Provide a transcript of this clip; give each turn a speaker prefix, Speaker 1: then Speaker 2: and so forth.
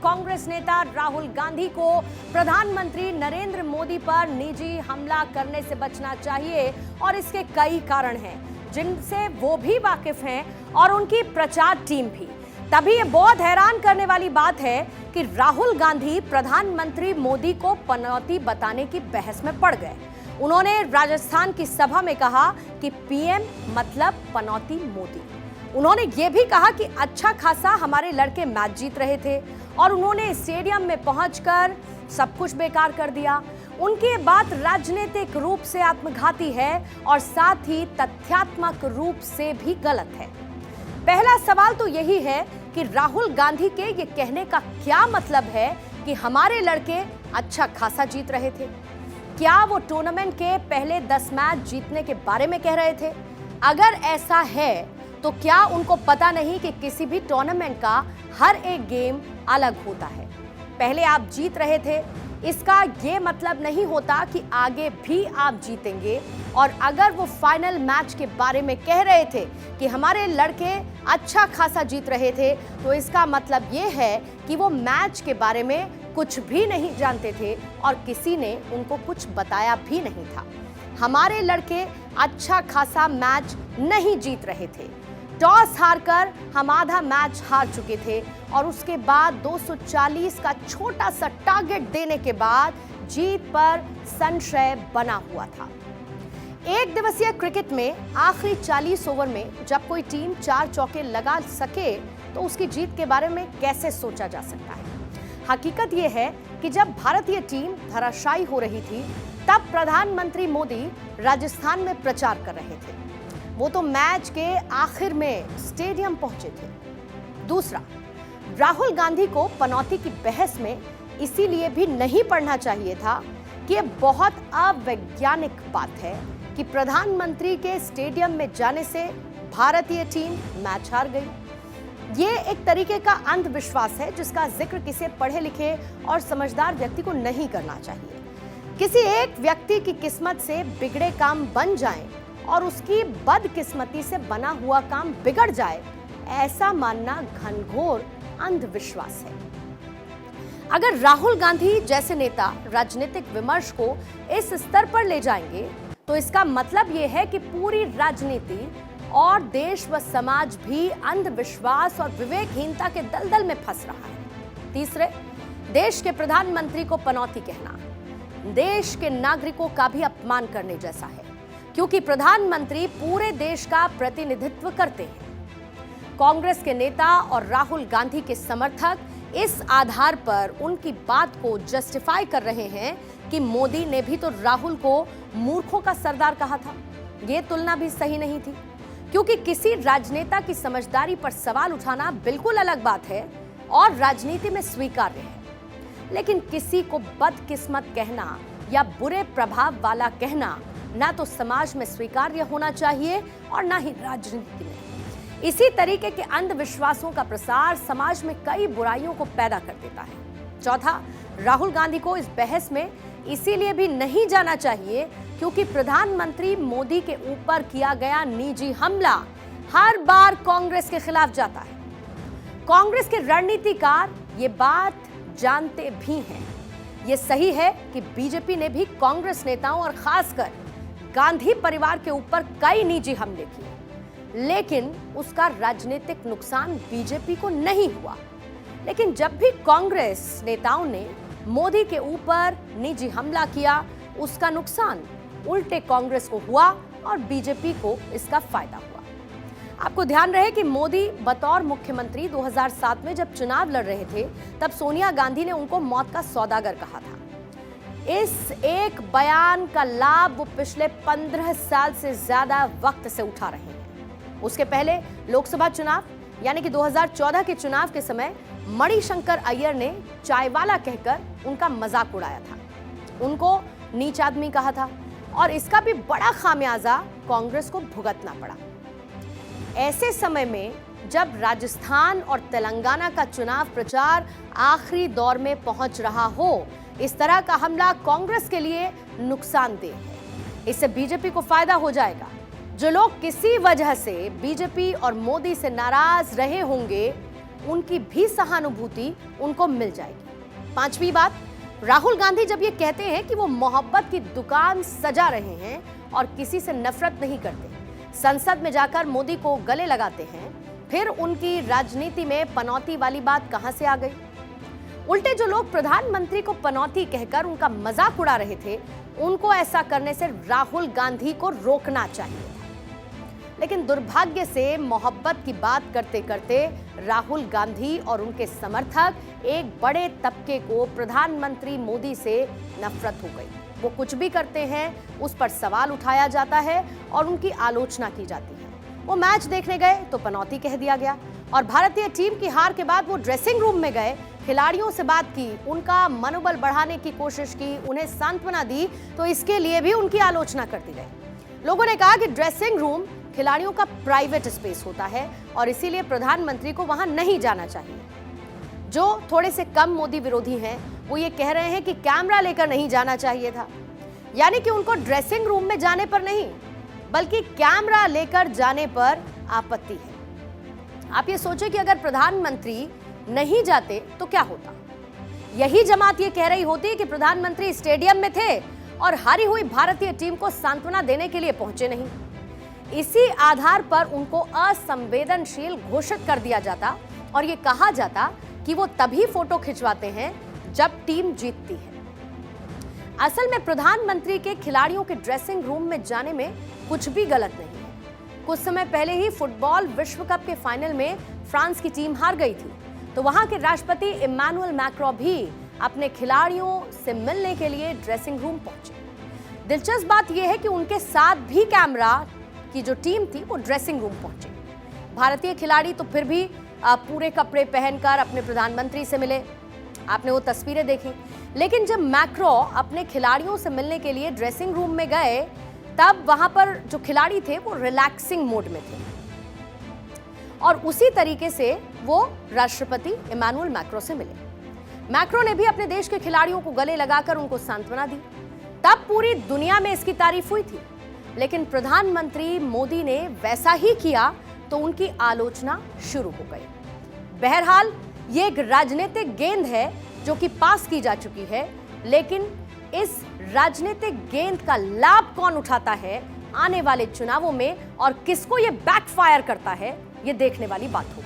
Speaker 1: कांग्रेस नेता राहुल गांधी को प्रधानमंत्री नरेंद्र मोदी पर निजी हमला करने से बचना चाहिए और इसके कई कारण हैं जिनसे वो भी वाकिफ हैं और उनकी प्रचार टीम भी। तभी ये बहुत हैरान करने वाली बात है कि राहुल गांधी प्रधानमंत्री मोदी को पनौती बताने की बहस में पड़ गए। उन्होंने राजस्थान की सभा में कहा कि पीएम मतलब पनौती मोदी। उन्होंने ये भी कहा कि अच्छा खासा हमारे लड़के मैच जीत रहे थे और उन्होंने स्टेडियम में पहुंचकर सब कुछ बेकार कर दिया। उनकी ये बात राजनीतिक रूप से आत्मघाती है और साथ ही तथ्यात्मक रूप से भी गलत है। पहला सवाल तो यही है कि राहुल गांधी के ये कहने का क्या मतलब है कि हमारे लड़के अच्छा खासा जीत रहे थे? क्या वो टूर्नामेंट के पहले 10 मैच जीतने के बारे में कह रहे थे? अगर ऐसा है तो क्या उनको पता नहीं कि किसी भी टूर्नामेंट का हर एक गेम अलग होता है? पहले आप जीत रहे थे, इसका ये मतलब नहीं होता कि आगे भी आप जीतेंगे। और अगर वो फाइनल मैच के बारे में कह रहे थे कि हमारे लड़के अच्छा खासा जीत रहे थे, तो इसका मतलब ये है कि वो मैच के बारे में कुछ भी नहीं जानते थे और किसी ने उनको कुछ बताया भी नहीं था। हमारे लड़के अच्छा खासा मैच नहीं जीत रहे थे। टॉस हारकर हम आधा मैच हार चुके थे और उसके बाद 240 का छोटा सा टारगेट देने के बाद जीत पर संशय बना हुआ था। एक दिवसीय क्रिकेट में आखिरी 40 ओवर में जब कोई टीम 4 चौके लगा सके तो उसकी जीत के बारे में कैसे सोचा जा सकता है? हकीकत यह है कि जब भारतीय टीम धराशायी हो रही थी तब प्रधानमंत्री मोदी राजस्थान में प्रचार कर रहे थे। वो तो मैच के आखिर में स्टेडियम पहुंचे थे। दूसरा, राहुल गांधी को पनौती की बहस में इसीलिए भी नहीं पढ़ना चाहिए था कि यह बहुत अवैज्ञानिक बात है कि प्रधानमंत्री के स्टेडियम में जाने से भारतीय टीम मैच हार गई। ये एक तरीके का अंधविश्वास है जिसका जिक्र किसी पढ़े लिखे और समझदार व्यक्ति को नहीं करना चाहिए। किसी एक व्यक्ति की किस्मत से बिगड़े काम बन जाएं और उसकी बदकिस्मती से बना हुआ काम बिगड़ जाए, ऐसा मानना घनघोर अंधविश्वास है। अगर राहुल गांधी जैसे नेता राजनीतिक विमर्श को इस स्तर पर ले जाएंगे तो इसका मतलब यह है कि पूरी राजनीति और देश व समाज भी अंधविश्वास और विवेकहीनता के दलदल में फंस रहा है। तीसरे, देश के प्रधानमंत्री को पनौती कहना देश के नागरिकों का भी अपमान करने जैसा है, क्योंकि प्रधानमंत्री पूरे देश का प्रतिनिधित्व करते हैं। कांग्रेस के नेता और राहुल गांधी के समर्थक इस आधार पर उनकी बात को जस्टिफाई कर रहे हैं कि मोदी ने भी तो राहुल को मूर्खों का सरदार कहा था। यह तुलना भी सही नहीं थी, क्योंकि किसी राजनेता की समझदारी पर सवाल उठाना बिल्कुल अलग बात है और राजनीति में स्वीकार्य है, लेकिन किसी को बदकिस्मत कहना या बुरे प्रभाव वाला कहना ना तो समाज में स्वीकार्य होना चाहिए और ना ही राजनीति में। इसी तरीके के अंधविश्वासों का प्रसार समाज में कई बुराइयों को पैदा कर देता है। चौथा, राहुल गांधी को इस बहस में इसीलिए भी नहीं जाना चाहिए क्योंकि प्रधानमंत्री मोदी के ऊपर किया गया निजी हमला हर बार कांग्रेस के खिलाफ जाता है। कांग्रेस के रणनीतिकार ये बात जानते भी हैं। ये सही है कि बीजेपी ने भी कांग्रेस नेताओं और खासकर गांधी परिवार के ऊपर कई निजी हमले किए, लेकिन उसका राजनीतिक नुकसान बीजेपी को नहीं हुआ। लेकिन जब भी कांग्रेस नेताओं ने मोदी के ऊपर निजी हमला किया, उसका नुकसान उल्टे कांग्रेस को हुआ और बीजेपी को इसका फायदा हुआ। आपको ध्यान रहे कि मोदी बतौर मुख्यमंत्री 2007 में जब चुनाव लड़ रहे थे, तब सोनिया गांधी ने उनको मौत का सौदागर कहा था। इस एक बयान का लाभ वो पिछले 15 साल से ज्यादा वक्त से उठा रहे हैं। उसके पहले लोकसभा चुनाव यानी कि 2014 के चुनाव के समय मणिशंकर अय्यर ने चायवाला कहकर उनका मजाक उड़ाया था, उनको नीच आदमी कहा था और इसका भी बड़ा खामियाजा कांग्रेस को भुगतना पड़ा। ऐसे समय में जब राजस्थान और तेलंगाना का चुनाव प्रचार आखिरी दौर में पहुंच रहा हो, इस तरह का हमला कांग्रेस के लिए नुकसानदेह है। इससे बीजेपी को फायदा हो जाएगा। जो लोग किसी वजह से बीजेपी और मोदी से नाराज रहे होंगे उनकी भी सहानुभूति उनको मिल जाएगी। पांचवी बात, राहुल गांधी जब ये कहते हैं कि वो मोहब्बत की दुकान सजा रहे हैं और किसी से नफरत नहीं करते, संसद में जाकर मोदी को गले लगाते हैं, फिर उनकी राजनीति में पनौती वाली बात कहां से आ गई? उल्टे जो लोग प्रधानमंत्री को पनौती कहकर उनका मजाक उड़ा रहे थे, उनको ऐसा करने से राहुल गांधी को रोकना चाहिए था। लेकिन दुर्भाग्य से मोहब्बत की बात करते करते राहुल गांधी और उनके समर्थक एक बड़े तबके को प्रधानमंत्री मोदी से नफरत हो गई। वो कुछ भी करते हैं उस पर सवाल उठाया जाता है और उनकी आलोचना की जाती है। वो मैच देखने गए तो पनौती कह दिया गया, और भारतीय टीम की हार के बाद वो ड्रेसिंग रूम में गए, खिलाड़ियों से बात की, उनका मनोबल बढ़ाने की कोशिश की, उन्हें सांत्वना दी, तो इसके लिए भी उनकी आलोचना कर दी गई। लोगों ने कहा कि ड्रेसिंग रूम खिलाड़ियों का प्राइवेट स्पेस होता है और इसीलिए प्रधानमंत्री को वहां नहीं जाना चाहिए। जो थोड़े से कम मोदी विरोधी हैं वो ये कह रहे हैं कि कैमरा लेकर नहीं जाना चाहिए था, यानी कि उनको ड्रेसिंग रूम में जाने पर नहीं बल्कि कैमरा लेकर जाने पर आपत्ति है। आप ये सोचें कि अगर प्रधानमंत्री नहीं जाते तो क्या होता? यही जमात ये कह रही होती कि प्रधानमंत्री स्टेडियम में थे और हारी हुई भारतीय टीम को सांत्वना देने के लिए पहुंचे नहीं। इसी आधार पर उनको असंवेदनशील घोषित कर दिया जाता और ये कहा जाता कि वो तभी फोटो खिंचवाते हैं जब टीम जीतती है। असल में प्रधानमंत्री के खिलाड़ियों के ड्रेसिंग रूम में जाने में कुछ भी गलत नहीं है। कुछ समय पहले ही फुटबॉल विश्व कप के फाइनल में फ्रांस की टीम हार गई थी, तो वहां के राष्ट्रपति इमैनुअल मैक्रों भी अपने खिलाड़ियों से मिलने के लिए ड्रेसिंग रूम पहुंचे। दिलचस्प बात यह है कि उनके साथ भी कैमरा की जो टीम थी वो ड्रेसिंग रूम पहुंची। भारतीय खिलाड़ी तो फिर भी पूरे कपड़े पहनकर अपने प्रधानमंत्री से मिले, आपने वो तस्वीरें देखी। लेकिन जब मैक्रों अपने खिलाड़ियों से मिलने के लिए ड्रेसिंग रूम में गए, तब वहां पर जो खिलाड़ी थे वो रिलैक्सिंग मोड में थे और उसी तरीके से वो राष्ट्रपति इमैनुअल मैक्रों से मिले। मैक्रों ने भी अपने देश के खिलाड़ियों को गले लगाकर उनको सांत्वना दी। तब पूरी दुनिया में इसकी तारीफ हुई थी। लेकिन प्रधानमंत्री मोदी ने वैसा ही किया तो उनकी आलोचना शुरू हो गई। बहरहाल ये एक राजनीतिक गेंद है जो कि पास की जा चुकी है, लेकिन इस राजनीतिक गेंद का लाभ कौन उठाता है आने वाले चुनावों में और किसको ये बैकफायर करता है, ये देखने वाली बात होगी।